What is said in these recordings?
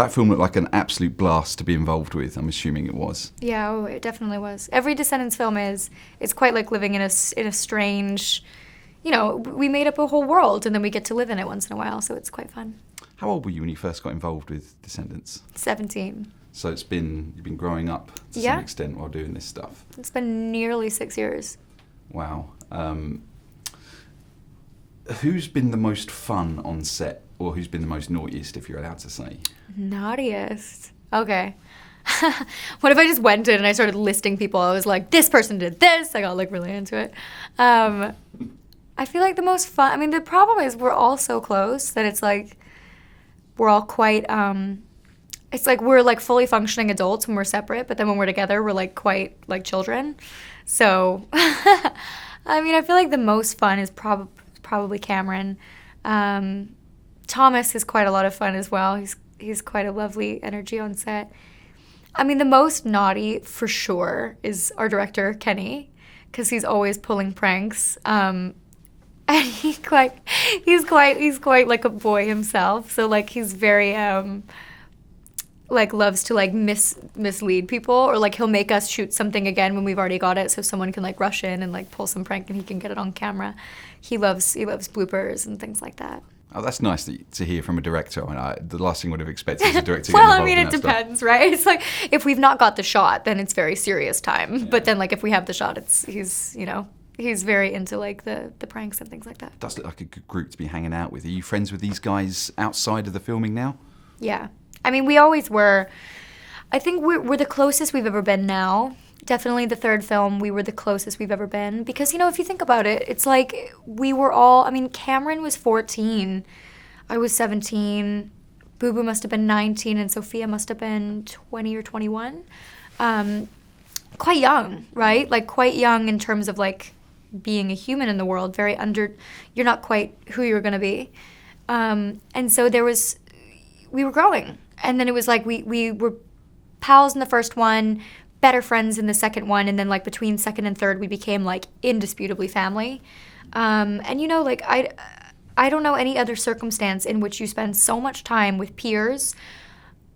that film looked like an absolute blast to be involved with. I'm assuming it was. Yeah, oh, it definitely was. Every Descendants film is. It's quite like living in a strange, we made up a whole world and then we get to live in it once in a while, so it's quite fun. How old were you when you first got involved with Descendants? 17. So you've been growing up to some extent while doing this stuff. It's been nearly 6 years. Wow. Who's been the most fun on set, or who's been the most naughtiest, if you're allowed to say? Naughtiest. Okay. What if I just went in and I started listing people? I was like, this person did this. I got like really into it. I feel like the most fun. I mean, the problem is we're all so close that it's like we're all quite. It's like we're like fully functioning adults when we're separate, but then when we're together, we're like quite like children. So, I mean, I feel like the most fun is probably Cameron. Thomas is quite a lot of fun as well. He's quite a lovely energy on set. I mean, the most naughty for sure is our director Kenny, because he's always pulling pranks. And he's quite like a boy himself. So like he's very like loves to like mislead people, or like he'll make us shoot something again when we've already got it, so someone can like rush in and like pull some prank and he can get it on camera. He loves bloopers and things like that. Oh, that's nice to hear from a director. I mean, the last thing I would have expected is a director well, getting involved I mean, in it that depends, stuff. right? It's like if we've not got the shot, then it's very serious time. Yeah. But then like if we have the shot, he's very into like the pranks and things like that. It does look like a good group to be hanging out with. Are you friends with these guys outside of the filming now? Yeah. I mean, we always were. I think we're the closest we've ever been now. Definitely the third film, we were the closest we've ever been. Because, if you think about it, it's like we were all, I mean, Cameron was 14. I was 17. Booboo must have been 19, and Sofia must have been 20 or 21. Quite young, right? Like, quite young in terms of, like, being a human in the world. You're not quite who you're going to be. And so we were growing. And then it was like we were pals in the first one, better friends in the second one, and then like between second and third we became like indisputably family. And like I don't know any other circumstance in which you spend so much time with peers,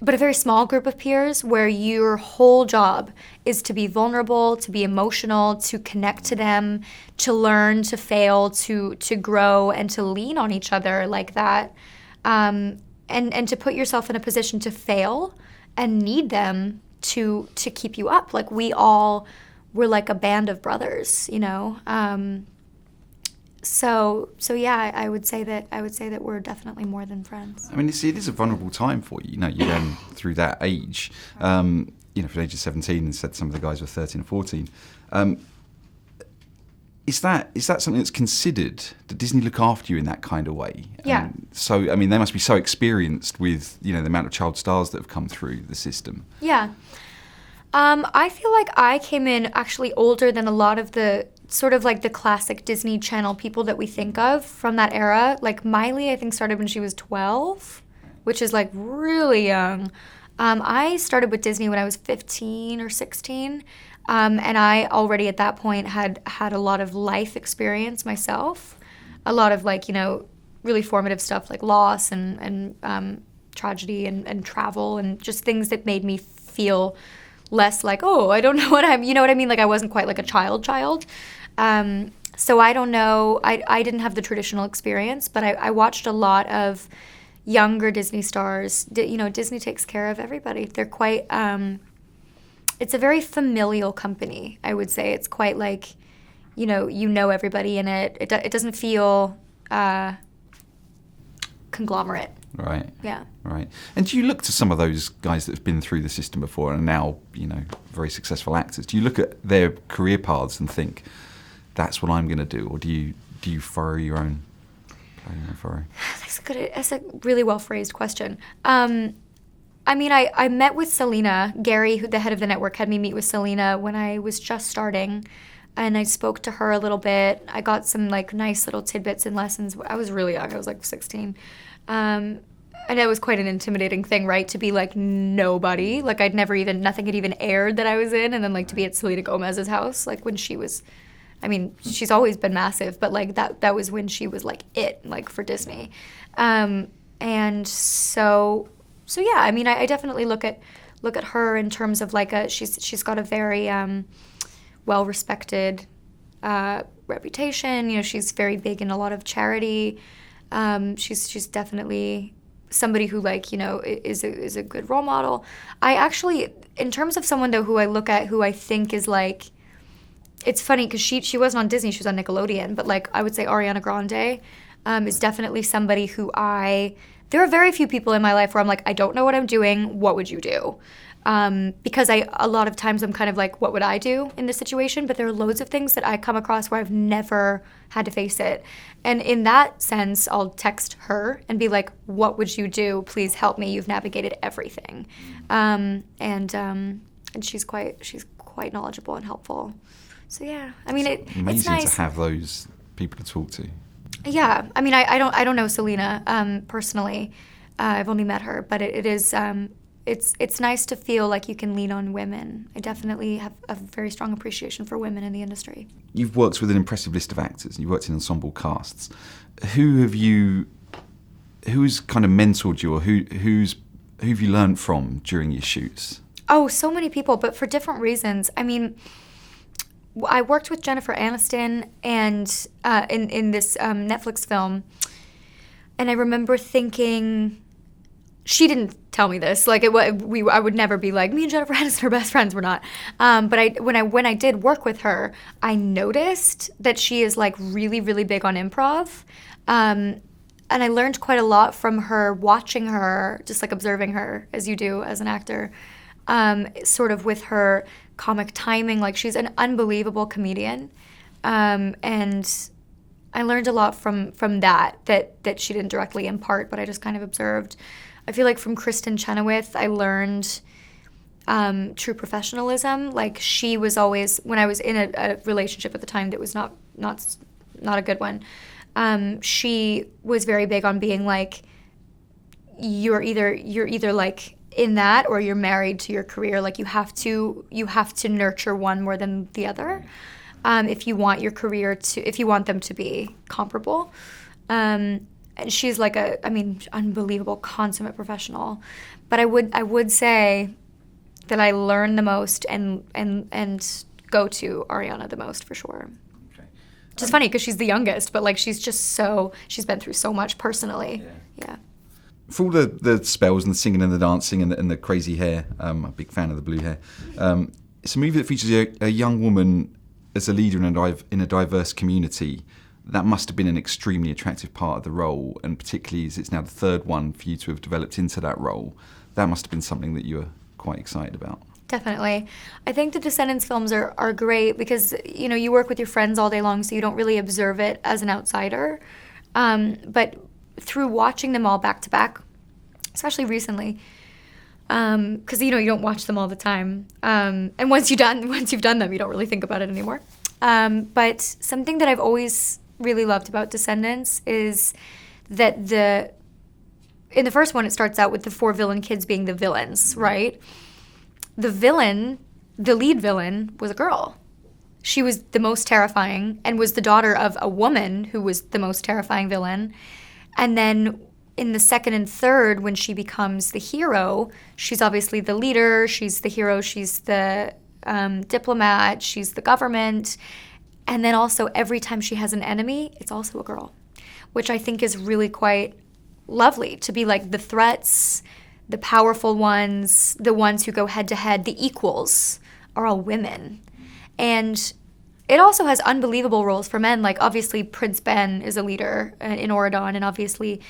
but a very small group of peers, where your whole job is to be vulnerable, to be emotional, to connect to them, to learn, to fail, to grow, and to lean on each other like that. And to put yourself in a position to fail and need them to keep you up. Like we're like a band of brothers, So yeah, I would say that we're definitely more than friends. I mean, it is a vulnerable time for you. You're going through that age. For the age of 17, and said some of the guys were 13 and 14. Is that something that's considered? Did Disney look after you in that kind of way? Yeah. So, I mean, they must be so experienced with, the amount of child stars that have come through the system. Yeah. I feel like I came in actually older than a lot of the sort of like the classic Disney Channel people that we think of from that era. Like Miley, I think, started when she was 12, which is like really young. I started with Disney when I was 15 or 16. And I already at that point had a lot of life experience myself, a lot of like, really formative stuff like loss and tragedy and travel and just things that made me feel less like, oh, I don't know what I'm, you know what I mean? Like I wasn't quite like a child. So I don't know, I didn't have the traditional experience, but I watched a lot of younger Disney stars. Disney takes care of everybody. They're quite, it's a very familial company, I would say. It's quite like, everybody in it. It doesn't feel conglomerate. Right. Yeah. Right. And do you look to some of those guys that have been through the system before and are now, very successful actors? Do you look at their career paths and think, that's what I'm going to do? Or do you furrow your own furrow? That's a really well-phrased question. I mean, I met with Selena. Gary, the head of the network, had me meet with Selena when I was just starting, and I spoke to her a little bit. I got some like nice little tidbits and lessons. I was really young. I was like 16. And it was quite an intimidating thing, right? To be like nobody. Like nothing had even aired that I was in, and then like to be at Selena Gomez's house, like when she was, I mean, she's always been massive, but like that was when she was like it, like for Disney. And so So yeah, I mean, I definitely look at her in terms of like she's got a very well respected reputation. You know, she's very big in a lot of charity. She's definitely somebody who, like, you know, is a good role model. I actually, in terms of someone though who I look at who I think is like, it's funny because she wasn't on Disney, she was on Nickelodeon, but like I would say Ariana Grande is definitely somebody who there are very few people in my life where I'm like, I don't know what I'm doing, what would you do? Because a lot of times I'm kind of like, what would I do in this situation? But there are loads of things that I come across where I've never had to face it. And in that sense, I'll text her and be like, what would you do? Please help me. You've navigated everything. And she's quite knowledgeable and helpful. So yeah, I mean, it's amazing nice to have those people to talk to. Yeah, I mean, I don't know Selena personally. I've only met her, but it is it's nice to feel like you can lean on women. I definitely have a very strong appreciation for women in the industry. You've worked with an impressive list of actors, and you've worked in ensemble casts. Who's kind of mentored you, or who have you learned from during your shoots? Oh, so many people, but for different reasons. I mean, I worked with Jennifer Aniston and in this Netflix film, and I remember thinking, she didn't tell me this. Like I would never be like, me and Jennifer Aniston are best friends. We're not. But when I did work with her, I noticed that she is like really, really big on improv, and I learned quite a lot from her, watching her, just like observing her as you do as an actor, sort of with her comic timing. Like, she's an unbelievable comedian, and I learned a lot from that she didn't directly impart, but I just kind of observed. I feel like from Kristen Chenoweth, I learned true professionalism. Like, she was always, when I was in a relationship at the time that was not a good one, she was very big on being like, you're either like in that, or you're married to your career. Like, you have to nurture one more than the other, if you want your career if you want them to be comparable. And she's like unbelievable, consummate professional. But I would say that I learn the most and go to Ariana the most, for sure. Okay. Which is funny because she's the youngest, but like she's been through so much personally. Yeah. For all the spells and the singing and the dancing and the crazy hair, I'm a big fan of the blue hair. It's a movie that features a young woman as a leader in a diverse community. That must have been an extremely attractive part of the role, and particularly as it's now the third one for you to have developed into that role, that must have been something that you were quite excited about. Definitely. I think the Descendants films are great because, you know, you work with your friends all day long, so you don't really observe it as an outsider. But through watching them all back to back, especially recently, because, you know, you don't watch them all the time. And once you've done them, you don't really think about it anymore. But something that I've always really loved about Descendants is that in the first one, it starts out with the 4 villain kids being the villains, right? The lead villain was a girl. She was the most terrifying and was the daughter of a woman who was the most terrifying villain. And then in the second and third, when she becomes the hero, she's obviously the leader, she's the hero, she's the diplomat, she's the government. And then also every time she has an enemy, it's also a girl, which I think is really quite lovely, to be like the threats, the powerful ones, the ones who go head to head, the equals are all women. And it also has unbelievable roles for men. Like, obviously Prince Ben is a leader in Auradon, and obviously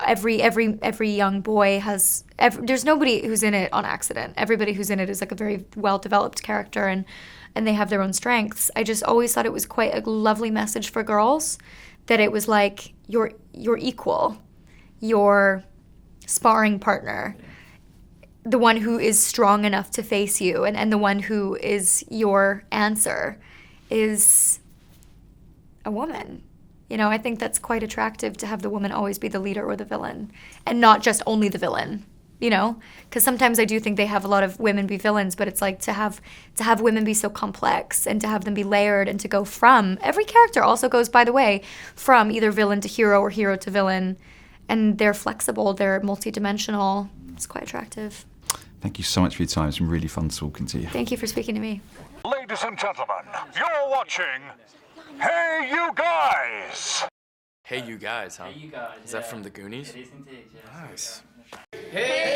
every young boy has, there's nobody who's in it on accident. Everybody who's in it is like a very well-developed character, and they have their own strengths. I just always thought it was quite a lovely message for girls, that it was like your equal, your sparring partner, the one who is strong enough to face you, and the one who is your answer is a woman. You know, I think that's quite attractive, to have the woman always be the leader or the villain, and not just only the villain, you know? Because sometimes I do think they have a lot of women be villains, but it's like to have women be so complex, and to have them be layered, and to go from, every character also goes, by the way, from either villain to hero or hero to villain, and they're flexible, they're multidimensional. It's quite attractive. Thank you so much for your time. It's been really fun talking to you. Thank you for speaking to me. Ladies and gentlemen, you're watching Hey You Guys! Hey You Guys, huh? Hey, you guys. Is that from the Goonies? It is indeed, yes. Nice. Hey,